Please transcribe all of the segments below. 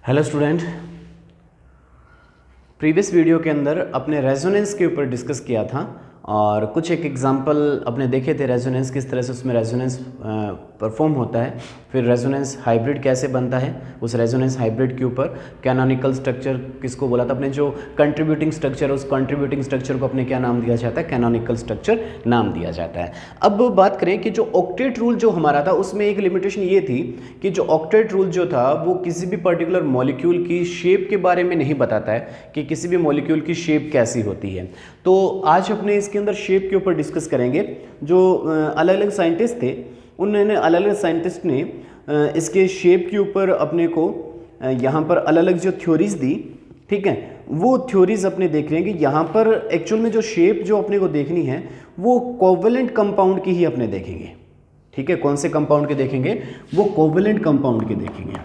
Hello student, previous video के अंदर अपने रेजोनेंस के ऊपर डिस्कस किया था और कुछ एक एग्जांपल अपने देखे थे रेजोनेंस किस तरह से उसमें रेजोनेंस परफॉर्म होता है, फिर रेजोनेंस हाइब्रिड कैसे बनता है, उस रेजोनेंस हाइब्रिड के ऊपर कैनोनिकल स्ट्रक्चर किसको बोला था अपने, जो कंट्रीब्यूटिंग स्ट्रक्चर, उस कंट्रीब्यूटिंग स्ट्रक्चर को अपने क्या नाम दिया जाता है, कैनोनिकल स्ट्रक्चर नाम दिया जाता है। अब बात करें कि जो ऑक्टेट रूल जो हमारा था उसमें एक लिमिटेशन ये थी कि जो ऑक्टेट रूल जो था वो किसी भी पर्टिकुलर मॉलिक्यूल की शेप के बारे में नहीं बताता है कि किसी भी मॉलिक्यूल की शेप कैसी होती है। तो आज अपने इसके अंदर शेप के ऊपर डिस्कस करेंगे। जो अलग अलग साइंटिस्ट थे उन्होंने अलग अलग साइंटिस्ट ने इसके शेप के ऊपर अपने को यहाँ पर अलग अलग जो थ्योरीज दी, ठीक है, वो थ्योरीज अपने देख रहे हैं कि यहाँ पर एक्चुअल में जो शेप जो अपने को देखनी है वो कोवेलेंट कंपाउंड की ही अपने देखेंगे। ठीक है, कौन से कंपाउंड के देखेंगे, वो कोवेलेंट कंपाउंड के देखेंगे।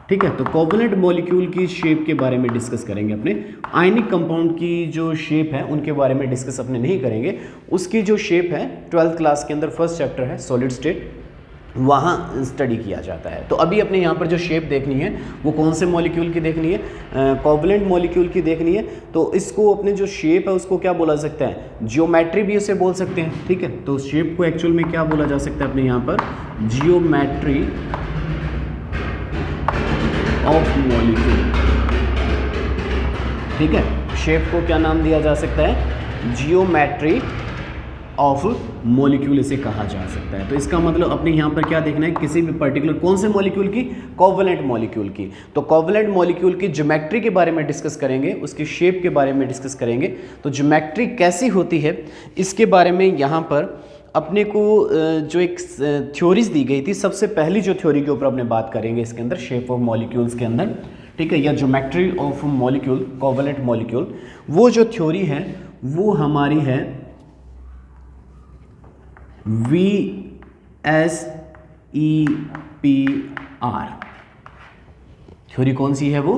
ठीक है, तो कोवेलेंट मॉलिक्यूल की शेप के बारे में डिस्कस करेंगे अपने। आयनिक कंपाउंड की जो शेप है उनके बारे में डिस्कस अपने नहीं करेंगे। उसकी जो शेप है 12th क्लास के अंदर फर्स्ट चैप्टर है सॉलिड स्टेट, वहाँ स्टडी किया जाता है। तो अभी अपने यहाँ पर जो शेप देखनी है वो कौन से मॉलिक्यूल की देखनी है, कोवेलेंट मॉलिक्यूल की देखनी है। तो इसको अपने जो शेप है उसको क्या बोला सकता है, जियोमेट्री भी उसे बोल सकते हैं। ठीक है, तो शेप को एक्चुअल में क्या बोला जा सकता है अपने यहाँ पर, जियोमेट्री ऑफ मॉलिक्यूल। ठीक है, शेप को क्या नाम दिया जा सकता है, जियोमेट्री ऑफ मॉलिक्यूल इसे कहा जा सकता है। तो इसका मतलब अपने यहाँ पर क्या देखना है, किसी भी पर्टिकुलर कौन से मॉलिक्यूल की, कोवेलेंट मॉलिक्यूल की। तो कोवेलेंट मॉलिक्यूल की ज्योमेट्री के बारे में डिस्कस करेंगे, उसकी शेप के बारे में डिस्कस करेंगे। तो ज्योमेट्री कैसी होती है इसके बारे में यहाँ पर अपने को जो एक थ्योरीज दी गई थी, सबसे पहली जो थ्योरी के ऊपर अपने बात करेंगे इसके अंदर शेप ऑफ मॉलिक्यूल्स के अंदर, ठीक है, या geometry of molecule, covalent molecule. वो जो थ्योरी है वो हमारी है VSEPR। थ्योरी कौन सी है वो,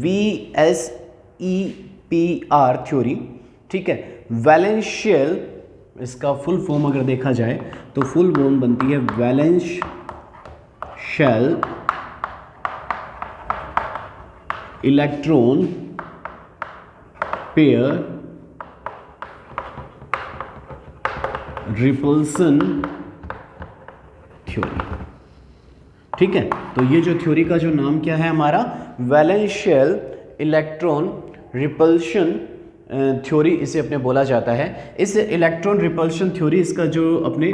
VSEPR थ्योरी। ठीक है, वैलेंस शेल, इसका फुल फॉर्म अगर देखा जाए तो फुल फॉर्म बनती है valence shell electron pair repulsion theory. ठीक है, तो ये जो थ्योरी का जो नाम क्या है हमारा, valence shell electron repulsion theory इसे अपने बोला जाता है। इस इलेक्ट्रॉन रिपल्शन थ्योरी, इसका जो अपने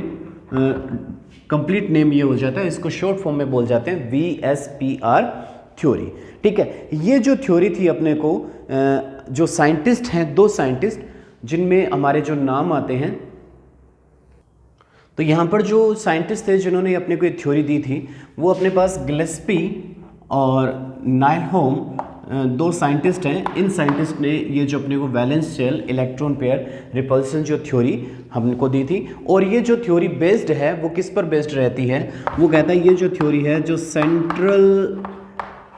कंप्लीट नेम ये हो जाता है, इसको शॉर्ट फॉर्म में बोल जाते हैं VSPR थ्योरी। ठीक है, ये जो थ्योरी थी अपने को जो साइंटिस्ट हैं, दो साइंटिस्ट जिनमें हमारे जो नाम आते हैं, तो यहाँ पर जो साइंटिस्ट थे जिन्होंने अपने को एक थ्योरी दी थी वो अपने पास गिलेस्पी और नाइलहोम दो साइंटिस्ट हैं। इन साइंटिस्ट ने ये जो अपने को valence shell electron pair repulsion जो थ्योरी हमको दी थी, और ये जो थ्योरी बेस्ड है वो किस पर बेस्ड रहती है, वो कहता है ये जो थ्योरी है जो सेंट्रल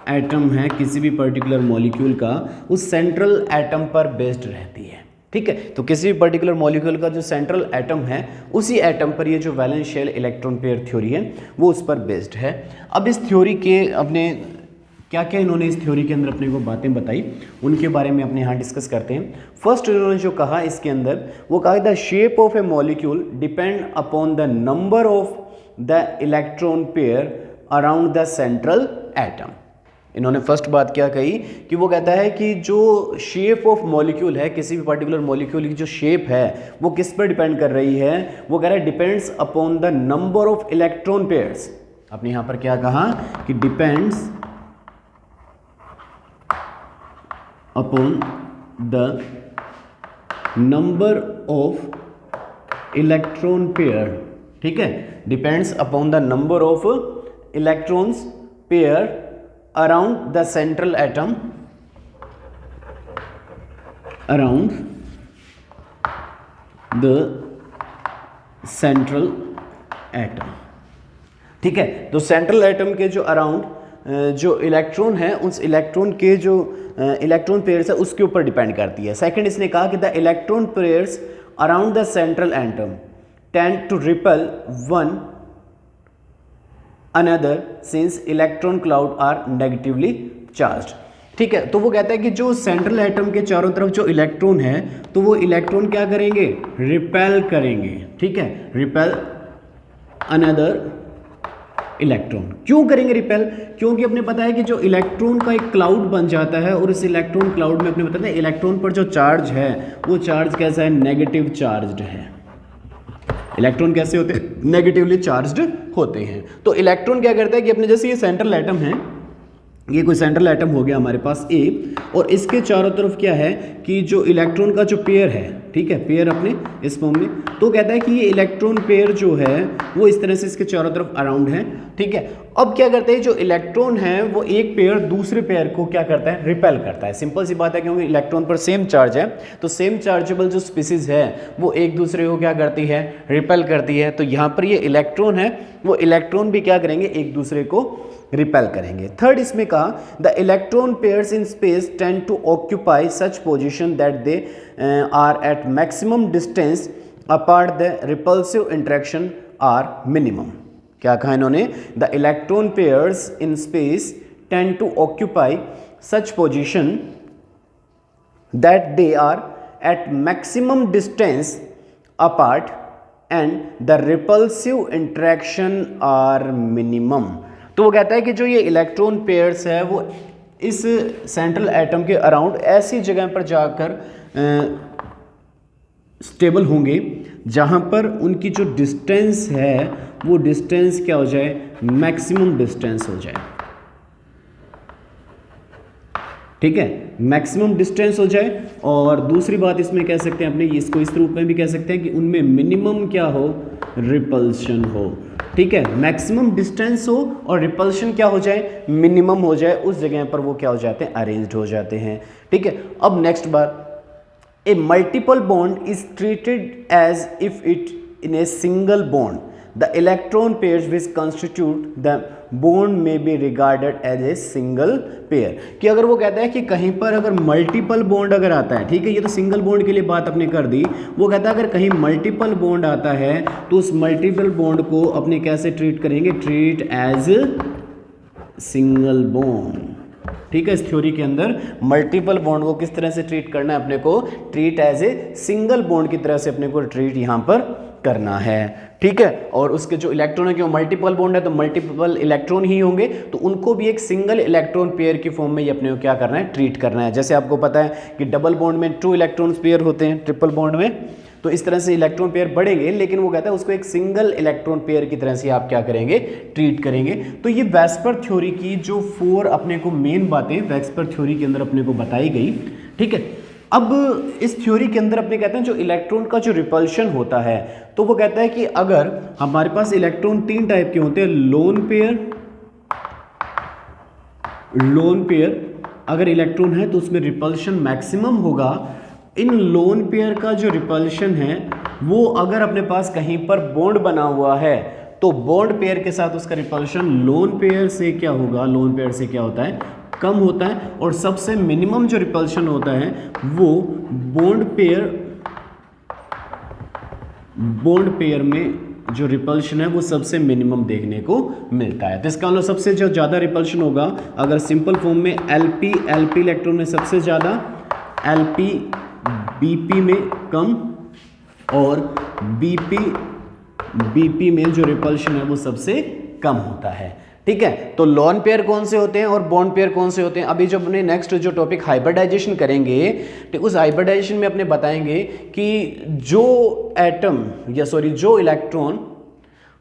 एटम है किसी भी पर्टिकुलर मॉलिक्यूल का, उस सेंट्रल एटम पर बेस्ड रहती है। ठीक है, तो किसी भी पर्टिकुलर मॉलिक्यूल का जो सेंट्रल एटम है उसी एटम पर ये जो valence shell electron pair theory है वो उस पर बेस्ड है। अब इस थ्योरी के अपने क्या क्या इन्होंने इस थ्योरी के अंदर अपने को बातें बताई, उनके बारे में अपने यहाँ डिस्कस करते हैं। फर्स्ट इन्होंने जो कहा इसके अंदर, वो कहा the shape of A molecule depend upon the number of the electron pair around the central atom. इन्होंने फर्स्ट बात क्या कही कि वो कहता है कि जो शेप ऑफ मॉलिक्यूल है, किसी भी पर्टिकुलर मॉलिक्यूल की जो शेप है वो किस पर डिपेंड कर रही है, वो कह रहा है depends upon the number of electron pairs. आपने यहाँ पर क्या कहा कि depends upon the number of electron pair. ठीक है, depends upon the number of electrons pair around the central atom, around the central atom। ठीक है, तो सेंट्रल एटम के जो अराउंड जो इलेक्ट्रॉन है उस इलेक्ट्रॉन के जो इलेक्ट्रॉन पेयर्स है उसके ऊपर डिपेंड करती है। सेकंड इसने कहा कि the electron pairs around the central atom tend to repel one another since electron cloud are negatively charged. ठीक है, तो वो कहता है कि जो सेंट्रल एटम के चारों तरफ जो इलेक्ट्रॉन है तो वो इलेक्ट्रॉन क्या करेंगे, रिपेल करेंगे। ठीक है, रिपेल अनदर इलेक्ट्रॉन। क्यों करेंगे रिपेल? क्योंकि अपने पता है कि जो इलेक्ट्रॉन का एक क्लाउड बन जाता है और इस इलेक्ट्रॉन क्लाउड में अपने बताते हैं इलेक्ट्रॉन पर जो चार्ज है वो चार्ज कैसा है, नेगेटिव चार्ज्ड है। इलेक्ट्रॉन कैसे होते हैं, नेगेटिवली चार्ज्ड होते हैं। तो इलेक्ट्रॉन क्या करता है कि अपने जैसे ये सेंट्रल एटम है, ये कोई सेंट्रल एटम हो गया हमारे पास ए, और इसके चारों तरफ क्या है कि जो इलेक्ट्रॉन का जो पेयर है, ठीक है, पेयर अपने इस फॉर्म में, तो कहता है कि ये इलेक्ट्रॉन पेयर जो है वो इस तरह से इसके चारों तरफ अराउंड है। ठीक है, अब क्या करते हैं, जो इलेक्ट्रॉन है वो एक पेयर दूसरे पेयर को क्या करता है, रिपेल करता है। सिंपल सी बात है, क्योंकि इलेक्ट्रॉन पर सेम चार्ज है तो सेम चार्जेबल जो स्पीसीज है वो एक दूसरे को क्या करती है, रिपेल करती है। तो यहाँ पर ये इलेक्ट्रॉन है, वो इलेक्ट्रॉन भी क्या करेंगे, एक दूसरे को रिपेल करेंगे। थर्ड इसमें कहा the electron pairs in space tend to occupy such position that they are at maximum distance apart, the repulsive interaction are minimum. क्या कहा इन्होंने, the electron pairs in space tend to occupy such position that they are at maximum distance apart and the repulsive interaction are minimum. तो वो कहता है कि जो ये इलेक्ट्रॉन पेयर्स है वो इस सेंट्रल एटम के अराउंड ऐसी जगह पर जाकर स्टेबल होंगे जहां पर उनकी जो डिस्टेंस है वो डिस्टेंस क्या हो जाए, मैक्सिमम डिस्टेंस हो जाए। ठीक है, मैक्सिमम डिस्टेंस हो जाए। और दूसरी बात इसमें कह सकते हैं अपने इसको इस रूप में भी कह सकते हैं कि उनमें मिनिमम क्या हो, रिपल्शन हो। ठीक है, मैक्सिमम डिस्टेंस हो और रिपल्शन क्या हो जाए, मिनिमम हो जाए, उस जगह पर वो क्या हो जाते हैं, अरेंज्ड हो जाते हैं। ठीक है, अब नेक्स्ट बात, a multiple bond is treated as if it in a single bond, the electron pairs which constitute the bond में be regarded as a single pair. कि अगर वो कहता है कि कहीं पर अगर मल्टीपल बॉन्ड अगर आता है, ठीक है, ये तो सिंगल बॉन्ड के लिए बात अपने कर दी, वो कहता है अगर कहीं मल्टीपल बॉन्ड आता है तो उस मल्टीपल बॉन्ड को अपने कैसे ट्रीट करेंगे, ट्रीट एज सिंगल बॉन्ड। ठीक है, इस थ्योरी के अंदर मल्टीपल बॉन्ड को किस तरह से ट्रीट करना है, अपने को treat as a single bond की तरह से अपने को ट्रीट यहां पर करना है। ठीक है, और उसके जो इलेक्ट्रॉन है, क्यों मल्टीपल बॉन्ड है तो मल्टीपल इलेक्ट्रॉन ही होंगे, तो उनको भी एक सिंगल इलेक्ट्रॉन पेयर की फॉर्म में ये अपने को क्या करना है, ट्रीट करना है। जैसे आपको पता है कि डबल बॉन्ड में 2 इलेक्ट्रॉन पेयर होते हैं, ट्रिपल बॉन्ड में तो इस तरह से इलेक्ट्रॉन पेयर बढ़ेंगे, लेकिन वो कहता है उसको एक सिंगल इलेक्ट्रॉन पेयर की तरह से आप क्या करेंगे, ट्रीट करेंगे। तो ये वेस्पर थ्योरी की जो 4 अपने को मेन बातें वेस्पर थ्योरी के अंदर अपने को बताई गई। ठीक है, अब इस थ्योरी के अंदर अपने कहते हैं जो इलेक्ट्रॉन का जो रिपल्शन होता है, तो वो कहता है कि अगर हमारे पास इलेक्ट्रॉन 3 टाइप के होते हैं, लोन पेयर अगर इलेक्ट्रॉन है तो उसमें रिपल्शन मैक्सिमम होगा। इन लोन पेयर का जो रिपल्शन है वो अगर अपने पास कहीं पर बॉन्ड बना हुआ है तो बॉन्ड पेयर के साथ उसका रिपल्शन लोन पेयर से क्या होगा, लोन पेयर से क्या होता है, कम होता है। और सबसे मिनिमम जो रिपल्शन होता है वो बॉन्ड पेयर में जो रिपल्शन है वो सबसे मिनिमम देखने को मिलता है। तो इसका मतलब सबसे जो ज़्यादा रिपल्शन होगा अगर सिंपल फॉर्म में एलपी इलेक्ट्रॉन में सबसे ज़्यादा, एलपी बीपी में कम और बीपी में जो रिपल्शन है वो सबसे कम होता है। ठीक है, तो लोन पेयर कौन से होते हैं और बॉन्ड पेयर कौन से होते हैं, अभी जब अपने नेक्स्ट जो टॉपिक हाइब्रिडाइजेशन करेंगे तो उस हाइब्रिडाइजेशन में अपने बताएंगे कि जो इलेक्ट्रॉन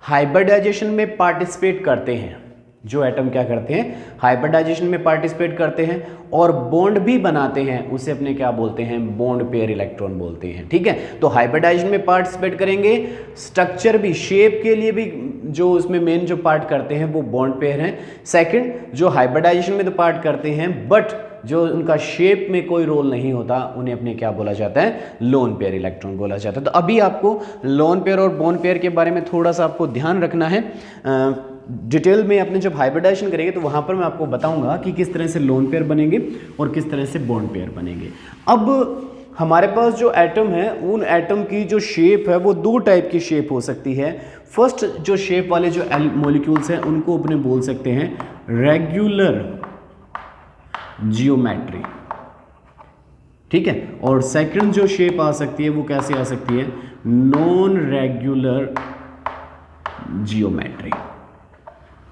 हाइब्रिडाइजेशन में पार्टिसिपेट करते हैं, जो एटम क्या करते हैं, हाइब्रिडाइजेशन में पार्टिसिपेट करते हैं और बॉन्ड भी बनाते हैं, उसे अपने क्या बोलते हैं, बॉन्ड पेयर इलेक्ट्रॉन बोलते हैं। ठीक है, तो हाइब्रिडाइजेशन में पार्टिसिपेट करेंगे, स्ट्रक्चर भी, शेप के लिए भी जो उसमें मेन जो पार्ट करते हैं वो बॉन्ड पेयर हैं। सेकंड, जो हाइब्रिडाइजेशन में तो पार्ट करते हैं बट जो उनका शेप में कोई रोल नहीं होता, उन्हें अपने क्या बोला जाता है, लोन पेयर इलेक्ट्रॉन बोला जाता है। तो अभी आपको लोन पेयर और बॉन्ड पेयर के बारे में थोड़ा सा आपको ध्यान रखना है। डिटेल में अपने जब हाइब्रिडाइजेशन करेंगे तो वहां पर मैं आपको बताऊंगा कि किस तरह से लोन पेयर बनेंगे और किस तरह से बॉन्ड पेयर बनेंगे। अब हमारे पास जो एटम है उन एटम की जो शेप है वो दो टाइप की शेप हो सकती है। फर्स्ट जो शेप वाले जो मॉलिक्यूल्स हैं उनको अपने बोल सकते हैं रेगुलर जियोमेट्री, ठीक है। और सेकंड जो शेप आ सकती है वो कैसे आ सकती है, नॉन रेगुलर जियोमेट्री,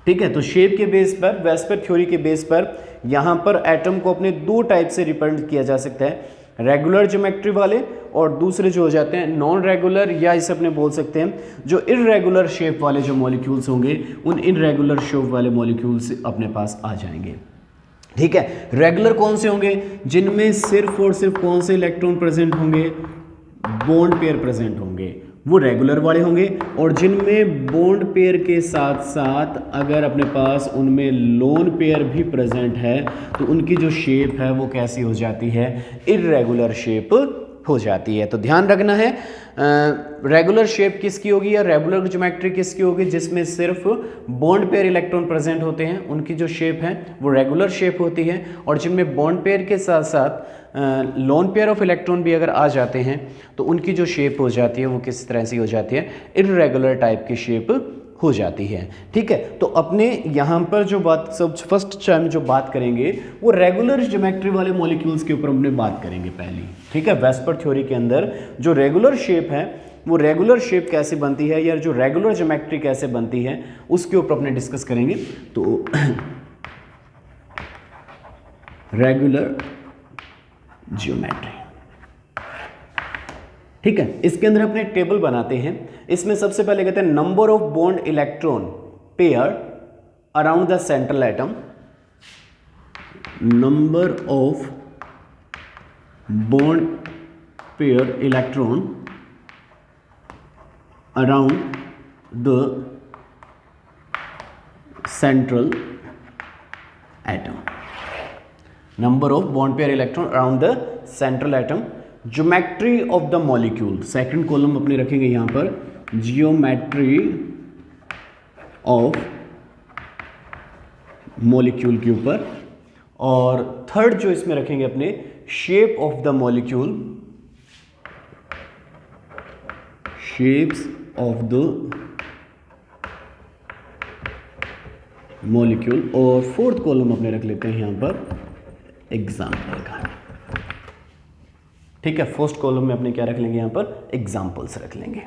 ठीक है। तो शेप के बेस पर, वेस्पर थ्योरी के बेस पर यहां पर एटम को अपने दो टाइप से रिप्रेजेंट किया जा सकता है, रेगुलर ज्योमेट्री वाले और दूसरे जो हो जाते हैं नॉन रेगुलर, या इसे अपने बोल सकते हैं जो इररेगुलर शेप वाले जो मॉलिक्यूल्स होंगे उन इररेगुलर शेप वाले मॉलिक्यूल्स अपने पास आ जाएंगे, ठीक है। रेगुलर कौन से होंगे, जिनमें सिर्फ और सिर्फ कौन से इलेक्ट्रॉन प्रेजेंट होंगे, बॉन्ड पेयर प्रेजेंट होंगे, वो रेगुलर वाले होंगे। और जिनमें बॉन्ड पेयर के साथ साथ अगर अपने पास उनमें लोन पेयर भी प्रेजेंट है तो उनकी जो शेप है वो कैसी हो जाती है, इररेगुलर शेप हो जाती है। तो ध्यान रखना है रेगुलर शेप किसकी होगी या रेगुलर ज्योमेट्री किसकी होगी, जिसमें सिर्फ बॉन्ड पेयर इलेक्ट्रॉन प्रेजेंट होते हैं उनकी जो शेप है वो रेगुलर शेप होती है। और जिनमें बॉन्ड पेयर के साथ साथ लोन पेयर ऑफ इलेक्ट्रॉन भी अगर आ जाते हैं तो उनकी जो शेप हो जाती है वो किस तरह से हो जाती है, इररेगुलर टाइप की शेप हो जाती है, ठीक है। तो अपने यहाँ पर जो बात सब फर्स्ट टाइम जो बात करेंगे वो रेगुलर ज्योमेट्री वाले मॉलिक्यूल्स के ऊपर हमने बात करेंगे पहली, ठीक है। वेस्पर थ्योरी के अंदर जो रेगुलर शेप है वो रेगुलर शेप कैसे बनती है या जो रेगुलर ज्योमेट्री कैसे बनती है उसके ऊपर अपने डिस्कस करेंगे। तो रेगुलर ज्योमेट्री, ठीक है। इसके अंदर अपने टेबल बनाते हैं। इसमें सबसे पहले कहते हैं number of bond electron pair around the central atom, number of bond pair electron around the central atom, number of bond pair electron around the central atom, geometry of the molecule, second column अपने रखेंगे यहां पर geometry of molecule के ऊपर। और third जो इसमें रखेंगे अपने shape of the molecule, shapes of the molecule. और फोर्थ कॉलम अपने रख लेते हैं यहां पर एग्जाम्पल का, ठीक है। फर्स्ट कॉलम में अपने क्या रख लेंगे यहां पर, एग्जाम्पल्स रख लेंगे,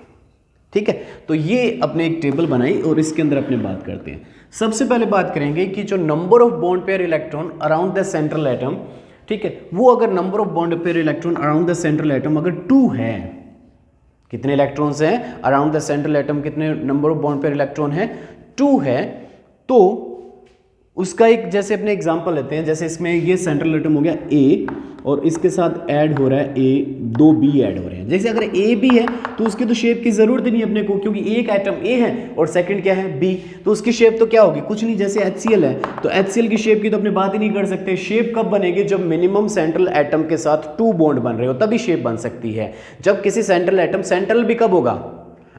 ठीक है। तो ये अपने एक टेबल बनाई और इसके अंदर अपने बात करते हैं। सबसे पहले बात करेंगे कि जो number of bond pair electron around the central atom, ठीक है, वो अगर number of bond pair electron around the central atom अगर 2 है, कितने इलेक्ट्रॉन्स हैं अराउंड द सेंट्रल एटम, कितने number of bond pair electron है, 2 है। तो उसका एक जैसे अपने एग्जांपल लेते हैं, जैसे इसमें ये सेंट्रल एटम हो गया ए और इसके साथ ऐड हो रहा है ए, 2 बी ऐड हो रहे हैं। जैसे अगर ए बी है तो उसकी तो शेप की जरूरत ही नहीं अपने को, क्योंकि एक एटम ए है और सेकंड क्या है बी, तो उसकी शेप तो क्या होगी, कुछ नहीं। जैसे HCl है तो HCl की शेप की तो अपने बात ही नहीं कर सकते। शेप कब बनेगी, जब मिनिमम सेंट्रल एटम के साथ 2 बॉन्ड बन रहे हो तभी शेप बन सकती है। जब किसी सेंट्रल एटम, सेंट्रल भी कब होगा,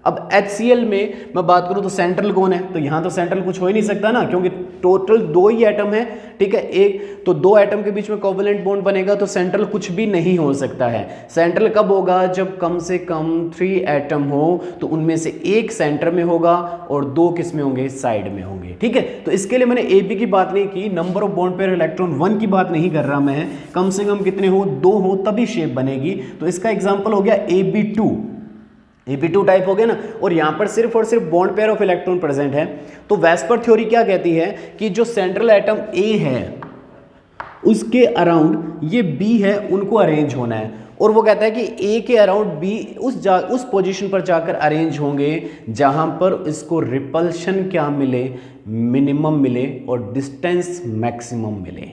अब HCl में मैं बात करूं तो सेंट्रल कौन है, तो यहां तो सेंट्रल कुछ हो ही नहीं सकता ना, क्योंकि टोटल 2 ही एटम है, ठीक है। एक तो 2 एटम के बीच में कोवैलेंट बॉन्ड बनेगा तो सेंट्रल कुछ भी नहीं हो सकता है। सेंट्रल कब होगा, जब कम से कम 3 एटम हो तो उनमें से एक सेंटर में होगा और 2 किस में होंगे, साइड में होंगे, ठीक है। तो इसके लिए मैंने AB की बात नहीं की, number of bond pair electron 1 की बात नहीं कर रहा मैं, कम से कम कितने हो, 2 हो तभी शेप बनेगी। तो इसका एग्जाम्पल हो गया AB2, AB2 टाइप हो गया ना। और यहां पर सिर्फ और सिर्फ bond pair of electron present है। तो वेस्पर थ्योरी क्या कहती है कि जो सेंट्रल एटम A है उसके अराउंड ये B है, उनको अरेंज होना है। और वो कहता है कि A के अराउंड B उस पोजीशन पर जाकर अरेंज होंगे जहां पर इसको रिपल्शन क्या मिले, मिनिमम मिले और डिस्टेंस मैक्सिमम मिले।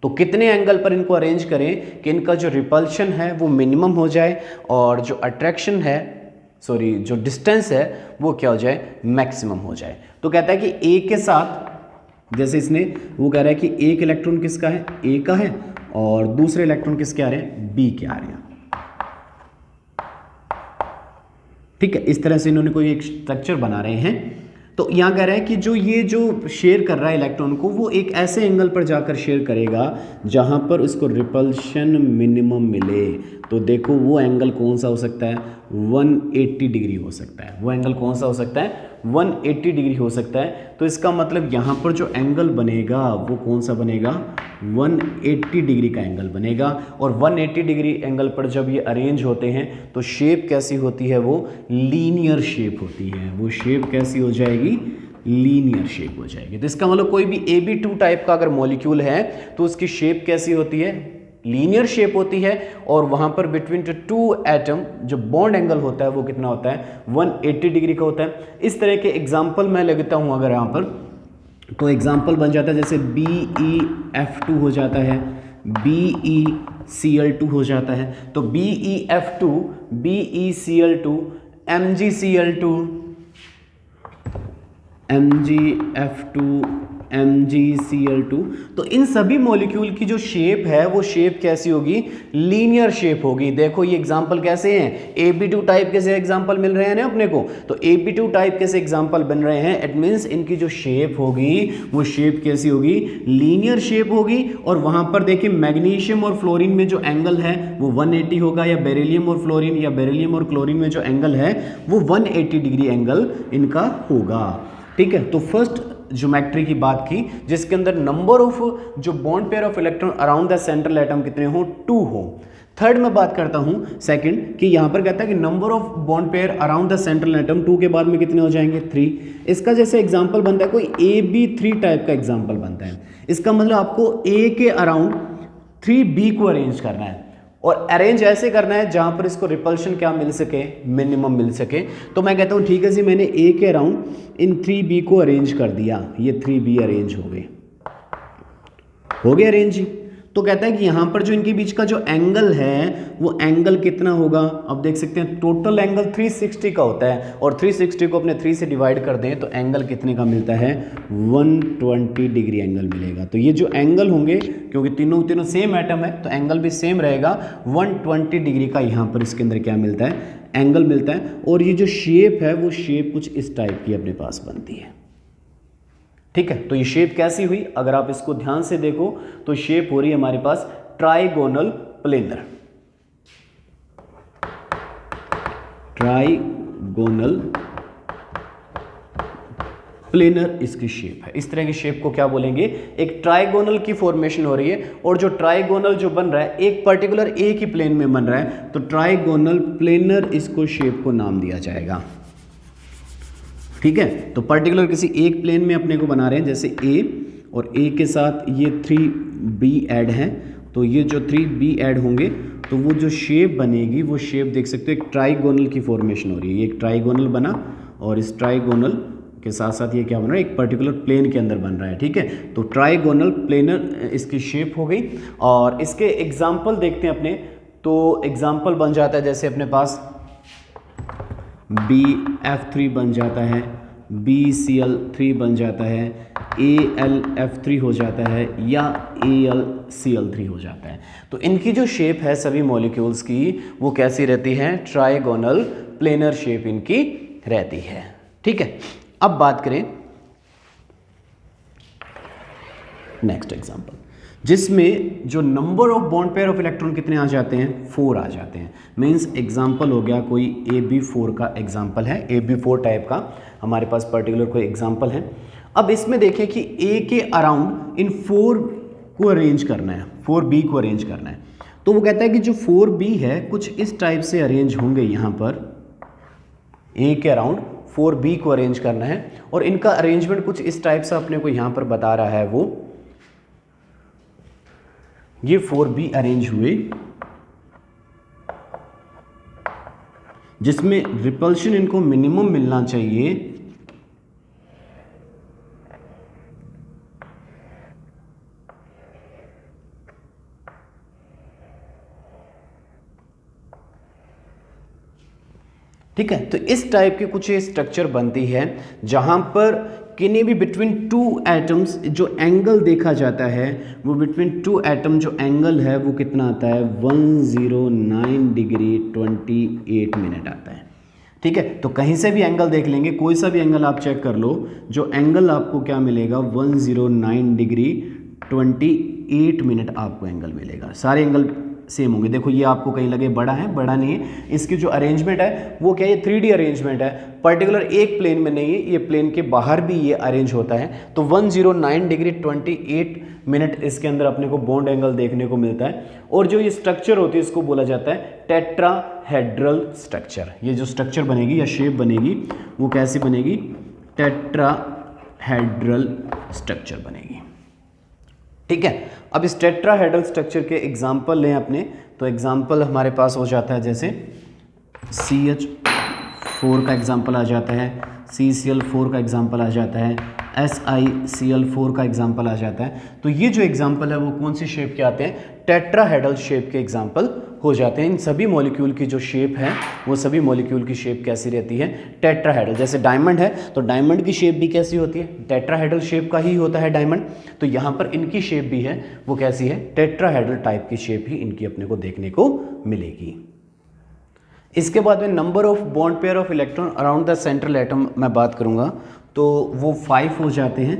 तो कितने एंगल पर इनको अरेंज करें कि इनका जो रिपल्शन है वो मिनिमम हो जाए और जो अट्रैक्शन है, सॉरी जो डिस्टेंस है वो क्या हो जाए, मैक्सिमम हो जाए। तो कहता है कि A के साथ, जैसे इसने वो कह रहा है कि एक इलेक्ट्रॉन किसका है, A का है, और दूसरे इलेक्ट्रॉन किसके आ रहे हैं, B के आ रहे हैं, ठीक है। इस तरह से इन्होंने कोई एक स्ट्रक्चर बना रहे हैं। तो यहाँ कह रहा है कि जो ये जो शेयर कर रहा है इलेक्ट्रॉन को, वो एक ऐसे एंगल पर जाकर शेयर करेगा जहाँ पर उसको रिपल्शन मिनिमम मिले। तो देखो वो एंगल कौन सा हो सकता है, 180 डिग्री हो सकता है। वो एंगल कौन सा हो सकता है, 180 डिग्री हो सकता है। तो इसका मतलब यहाँ पर जो एंगल बनेगा वो कौन सा बनेगा, 180 डिग्री का एंगल बनेगा। और 180 डिग्री एंगल पर जब ये अरेंज होते हैं तो शेप कैसी होती है, वो लीनियर शेप होती है। वो शेप कैसी हो जाएगी, लीनियर शेप हो जाएगी। तो इसका मतलब कोई भी AB2 टाइप का अगर मॉलिक्यूल है तो उसकी शेप कैसी होती है, लीनियर शेप होती है। और वहां पर बिटवीन टू एटम जो बॉन्ड एंगल होता है वो कितना होता है, 180 डिग्री का होता है। इस तरह के एग्जाम्पल मैं लेता हूं अगर यहाँ पर, तो एग्जाम्पल बन जाता है जैसे BeF2 हो जाता है, BeCl2 हो जाता है। तो BeF2, BeCl2, MgCl2, MgF2, MgCl2, तो इन सभी मॉलिक्यूल की जो शेप है वो शेप कैसी होगी, लीनियर शेप होगी। देखो ये एग्जांपल कैसे हैं, AB2 टाइप के से एग्जांपल मिल रहे हैं ना अपने को, तो AB2 टाइप के से एग्जांपल बन रहे हैं। इट मींस इनकी जो शेप होगी वो शेप कैसी होगी, लीनियर शेप होगी। और वहां पर देखिए मैग्नीशियम और फ्लोरीन में जो एंगल है वो 180 होगा, या बेरिलियम और फ्लोरीन या बेरिलियम और क्लोरीन में जो एंगल है वो 180 डिग्री एंगल इनका होगा। ठीक है, तो फर्स्ट ज्योमेट्री की बात की जिसके अंदर नंबर ऑफ जो bond pair of electron around the central atom कितने हो, 2 हो। थर्ड में बात करता हूं सेकंड कि यहां पर कहता है कि number of bond pair around the central atom 2 के बाद में कितने हो जाएंगे, 3। इसका जैसे एग्जांपल बनता है कोई AB3 टाइप का एग्जांपल बनता है। इसका मतलब आपको A के अराउंड 3B को अरेंज करना है, और अरेंज ऐसे करना है जहां पर इसको रिपल्शन क्या मिल सके, मिनिमम मिल सके। तो मैं कहता हूं ठीक है जी, मैंने A के अराउंड इन 3B को अरेंज कर दिया, ये 3B अरेंज हो गए अरेंज जी। तो कहता है कि यहां पर जो इनके बीच का जो एंगल है वो एंगल कितना होगा, अब देख सकते हैं टोटल एंगल 360 का होता है, और 360 को अपने 3 से डिवाइड कर दें तो एंगल कितने का मिलता है, 120 डिग्री एंगल मिलेगा। तो ये जो एंगल होंगे, क्योंकि तीनों सेम एटम है तो एंगल भी सेम रहेगा, 120 डिग्री का यहाँ पर इसके अंदर क्या मिलता है, एंगल मिलता है। और ये जो शेप है वो शेप कुछ इस टाइप की अपने पास बनती है। ठीक है, तो ये शेप कैसी हुई, अगर आप इसको ध्यान से देखो तो शेप हो रही है हमारे पास ट्राइगोनल प्लेनर, ट्राइगोनल प्लेनर इसकी शेप है। इस तरह की शेप को क्या बोलेंगे, एक ट्राइगोनल की फॉर्मेशन हो रही है। और जो ट्राइगोनल जो बन रहा है एक पर्टिकुलर एक ही प्लेन में बन रहा है, तो ट्राइगोनल प्लेनर इसको शेप को नाम दिया जाएगा। ठीक है, तो पर्टिकुलर किसी एक प्लेन में अपने को बना रहे हैं, जैसे A, और A के साथ ये 3B ऐड है, तो ये जो 3B ऐड होंगे तो वो जो शेप बनेगी वो शेप देख सकते हो एक ट्राइगोनल की फॉर्मेशन हो रही है। ये एक ट्राइगोनल बना, और इस ट्राइगोनल के साथ साथ ये क्या बन रहा है, एक पर्टिकुलर प्लेन के अंदर बन रहा है। ठीक है, तो ट्राइगोनल प्लेनर इसकी शेप हो गई। और इसके एग्जाम्पल देखते हैं अपने, तो एग्जाम्पल बन जाता है जैसे अपने पास BF3 बन जाता है, BCl3 बन जाता है, AlF3 हो जाता है, या AlCl3 हो जाता है। तो इनकी जो शेप है सभी मॉलिक्यूल्स की वो कैसी रहती है, ट्राइगोनल प्लेनर शेप इनकी रहती है। ठीक है, अब बात करें नेक्स्ट एग्जांपल, जिसमें जो number of bond pair of electron कितने आ जाते हैं, 4 आ जाते हैं। मींस एग्जांपल हो गया कोई AB4 का एग्जांपल है, AB4 टाइप का हमारे पास पर्टिकुलर कोई एग्जांपल है। अब इसमें देखें कि A के अराउंड इन 4 को अरेंज करना है, 4B को अरेंज करना है। तो वो कहता है कि जो 4B है कुछ इस टाइप से अरेंज होंगे, यहाँ पर A के अराउंड 4B को अरेंज करना है, और इनका अरेंजमेंट कुछ इस टाइप से अपने को यहाँ पर बता रहा है। वो ये 4B अरेंज हुए जिसमें रिपल्शन इनको मिनिमम मिलना चाहिए, ठीक है। तो इस टाइप की कुछ स्ट्रक्चर बनती है जहां पर किन्हीं भी बिटवीन 2 एटम्स जो एंगल देखा जाता है वो बिटवीन 2 एटम जो एंगल है वो कितना आता है, 109 डिग्री 28 मिनट आता है। ठीक है, तो कहीं से भी एंगल देख लेंगे, कोई सा भी एंगल आप चेक कर लो, जो एंगल आपको क्या मिलेगा, 109 डिग्री 28 मिनट आपको एंगल मिलेगा। सारे एंगल सेम होंगे। देखो ये आपको कहीं लगे बड़ा है, बड़ा नहीं है। इसकी जो अरेंजमेंट है वो क्या है, 3D अरेंजमेंट है, पर्टिकुलर एक प्लेन में नहीं है, ये प्लेन के बाहर भी ये अरेंज होता है। तो 109 डिग्री 28 मिनट इसके अंदर अपने को बॉन्ड एंगल देखने को मिलता है। और जो ये स्ट्रक्चर होती है इसको बोला जाता है टेट्राहेड्रल स्ट्रक्चर। ये जो स्ट्रक्चर बनेगी या शेप बनेगी वो कैसी बनेगी, टेट्राहेड्रल स्ट्रक्चर बनेगी। ठीक है, अब इस टेट्राहेड्रल स्ट्रक्चर के एग्जाम्पल लें अपने, तो एग्जाम्पल हमारे पास हो जाता है जैसे CH4 का एग्जाम्पल आ जाता है, CCl4 का एग्जाम्पल आ जाता है, SiCl4 का एग्जाम्पल आ जाता है। तो ये जो एग्जाम्पल है वो कौन सी शेप के आते हैं, टेट्राहेड्रल शेप के एग्जाम्पल हो जाते हैं। इन सभी मॉलिक्यूल की जो शेप है वो सभी मॉलिक्यूल की शेप कैसी रहती है, टेट्राहेड्रल। जैसे डायमंड है तो डायमंड की शेप भी कैसी होती है, टेट्राहेड्रल शेप का ही होता है डायमंड। तो यहाँ पर इनकी शेप भी है वो कैसी है, टेट्राहेड्रल टाइप की शेप ही इनकी अपने को देखने को मिलेगी। इसके बाद में number of bond pair of electron around the central atom मैं बात करूँगा तो वो 5 हो जाते हैं।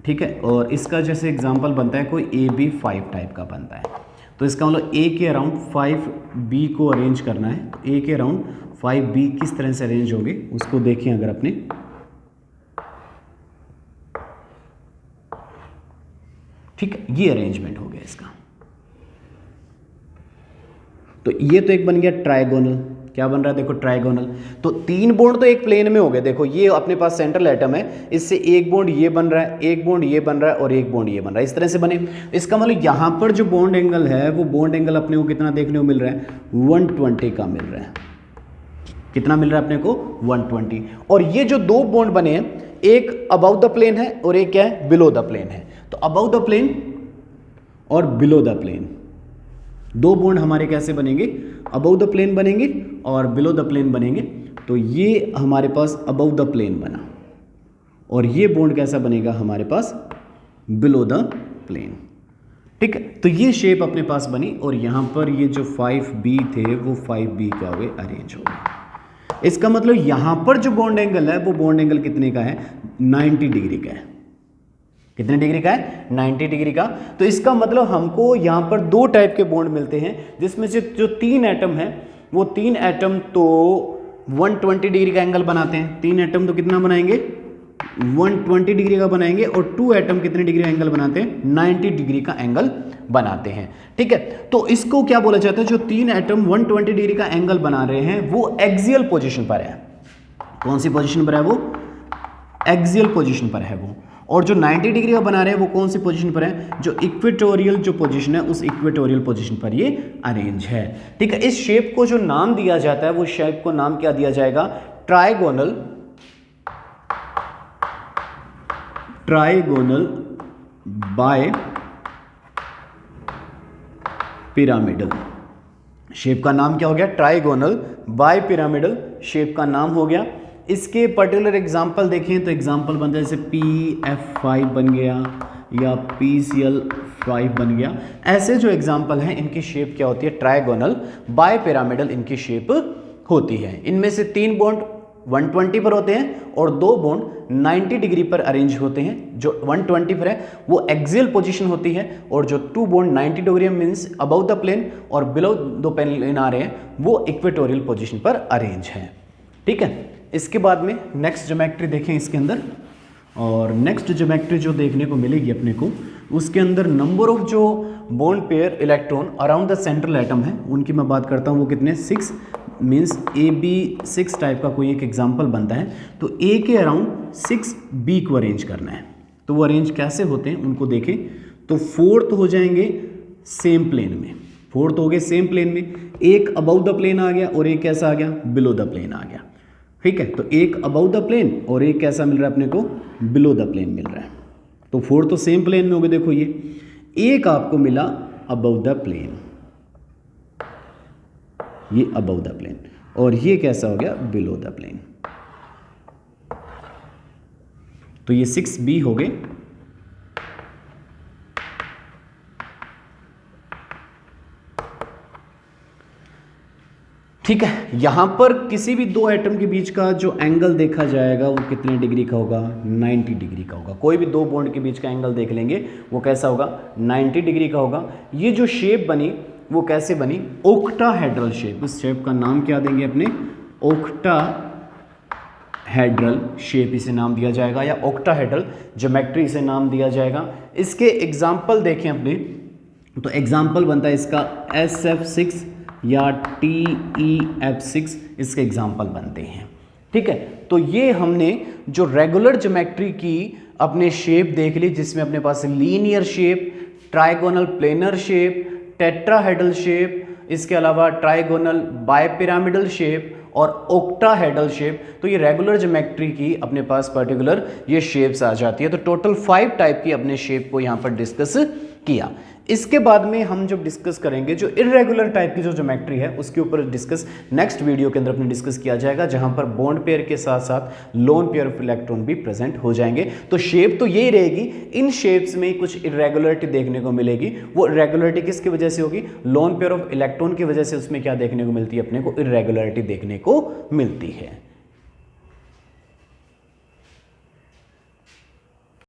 ठीक है, और इसका जैसे एग्जांपल बनता है कोई AB5 टाइप का बनता है, तो इसका मतलब A के अराउंड 5B को अरेंज करना है। तो A के अराउंड 5B किस तरह से अरेंज होंगे उसको देखें अगर अपने, ठीक है, ये अरेंजमेंट हो गया इसका। तो ये तो एक बन गया ट्राइगोनल, क्या बन रहा है देखो ट्राइगोनल। तो 3 बॉन्ड तो एक प्लेन में हो गए, देखो ये अपने पास सेंट्रल एटम है, इससे एक बॉन्ड ये बन रहा है, एक बॉन्ड ये बन रहा है और एक बॉन्ड ये बन रहा है, इस तरह से बने। इसका मतलब यहाँ पर जो बॉन्ड एंगल है वो बॉन्ड एंगल अपने को कितना देखने को मिल रहा है, 120 का मिल रहा है। कितना मिल रहा है अपने को, 120। और ये जो 2 बॉन्ड बने हैं, एक अबाउ द प्लेन है और एक क्या है, बिलो द प्लेन है। तो अबाउ द प्लेन और बिलो द प्लेन 2 बॉन्ड हमारे कैसे बनेंगे, अबव द प्लेन बनेंगे और बिलो द प्लेन बनेंगे। तो ये हमारे पास अबव द प्लेन बना और ये बॉन्ड कैसा बनेगा हमारे पास, बिलो द प्लेन। ठीक है, तो ये शेप अपने पास बनी और यहाँ पर ये जो 5B थे वो 5B क्या हुए, अरेंज हो गए। इसका मतलब यहाँ पर जो बॉन्ड एंगल है वो बॉन्ड एंगल कितने का है, 90 डिग्री का है। कितने डिग्री का है, 90 डिग्री का। तो इसका मतलब हमको यहाँ पर 2 टाइप के बॉन्ड मिलते हैं, जिसमें से जो 3 एटम है वो 3 एटम तो 120 डिग्री का एंगल बनाते हैं। 3 एटम तो कितना बनाएंगे, 120 डिग्री का बनाएंगे और 2 एटम कितने डिग्री का एंगल बनाते हैं, 90 डिग्री का एंगल बनाते हैं। ठीक है, तो इसको क्या बोला जाता है, जो 3 एटम 120 डिग्री का एंगल बना रहे हैं वो एक्सियल पोजीशन पर है। कौन सी पोजीशन पर है वो, एक्सियल पोजीशन पर है वो। और जो 90 डिग्री का बना रहे हैं वो कौन सी पोजीशन पर है, जो इक्वेटोरियल जो पोजीशन है उस इक्वेटोरियल पोजीशन पर ये अरेंज है। ठीक है, इस शेप को जो नाम दिया जाता है वो शेप को नाम क्या दिया जाएगा, trigonal, trigonal bipyramidal. Shape का नाम क्या हो गया, ट्राइगोनल बाय पिरामिडल शेप का नाम हो गया। इसके पर्टिकुलर एग्जाम्पल देखें तो एग्जाम्पल बनता है जैसे PF5 बन गया या PCl5 बन गया। ऐसे जो एग्जाम्पल हैं इनकी शेप क्या होती है, ट्राइगोनल बाय पिरामिडल इनकी शेप होती है। इनमें से 3 बॉन्ड 120 पर होते हैं और 2 बॉन्ड 90 डिग्री पर अरेंज होते हैं। जो 120 पर है वो एक्सियल पोजीशन होती है और जो 2 bond 90 degree means above the plane और बिलो द प्लेन आ रहे हैं वो इक्वेटोरियल पोजीशन पर अरेंज है। ठीक है, इसके बाद में नेक्स्ट ज्योमेट्री देखें इसके अंदर, और नेक्स्ट ज्योमेट्री जो देखने को मिलेगी अपने को उसके अंदर नंबर ऑफ जो bond pair electron around the central atom है उनकी मैं बात करता हूँ, वो कितने 6 मीन्स AB6 टाइप का कोई एक एग्जाम्पल बनता है। तो A के अराउंड 6B को अरेंज करना है। तो वो अरेंज कैसे होते हैं उनको देखें। तो 4 हो जाएंगे सेम प्लेन में, 4 हो गए सेम प्लेन में, एक अबव द प्लेन आ गया और एक कैसा आ गया, बिलो द प्लेन आ गया। ठीक है, तो एक अबव द प्लेन और एक कैसा मिल रहा है अपने को, बिलो द प्लेन मिल रहा है। तो 4 तो सेम प्लेन में हो गए, देखो ये एक आपको मिला अबव द प्लेन, ये अबव द प्लेन और ये कैसा हो गया, बिलो द प्लेन। तो ये 6B हो गए। ठीक है, यहां पर किसी भी 2 एटम के बीच का जो एंगल देखा जाएगा वो कितने डिग्री का होगा, 90 डिग्री का होगा। कोई भी 2 बॉन्ड के बीच का एंगल देख लेंगे वो कैसा होगा, 90 डिग्री का होगा। ये जो शेप बनी वो कैसे बनी, ओक्टाहेड्रल शेप। उस शेप का नाम क्या देंगे अपने, ओक्टाहेड्रल शेप इसे नाम दिया जाएगा, या ओक्टाहेड्रल ज्योमेट्री इसे नाम दिया जाएगा। इसके एग्जाम्पल देखें अपने, तो एग्जाम्पल बनता है इसका SF6 या TEF6, इसके एग्जाम्पल बनते हैं। ठीक है, तो ये हमने जो रेगुलर ज्योमेट्री की अपने शेप देख ली, जिसमें अपने पास linear shape, trigonal planar shape, tetrahedral shape, इसके अलावा ट्राइगोनल बायपिरामिडल शेप और ओक्टाहेड्रल शेप। तो ये रेगुलर ज्योमेट्री की अपने पास पर्टिकुलर ये शेप्स आ जाती है। तो टोटल 5 टाइप की अपने शेप को यहाँ पर डिस्कस किया। इसके बाद में हम जब डिस्कस करेंगे जो इरेगुलर टाइप की जो ज्योमेट्री है उसके ऊपर डिस्कस नेक्स्ट वीडियो के अंदर अपने डिस्कस किया जाएगा, जहां पर बॉन्ड पेयर के साथ साथ लोन पेयर ऑफ इलेक्ट्रॉन भी प्रेजेंट हो जाएंगे। तो शेप तो यही रहेगी, इन शेप्स में कुछ इरेगुलरिटी देखने को मिलेगी। वो इरेगुलरिटी किसकी वजह से होगी, लोन पेयर ऑफ इलेक्ट्रॉन की वजह से उसमें क्या देखने को मिलती है, अपने को इरेगुलरिटी देखने को मिलती है।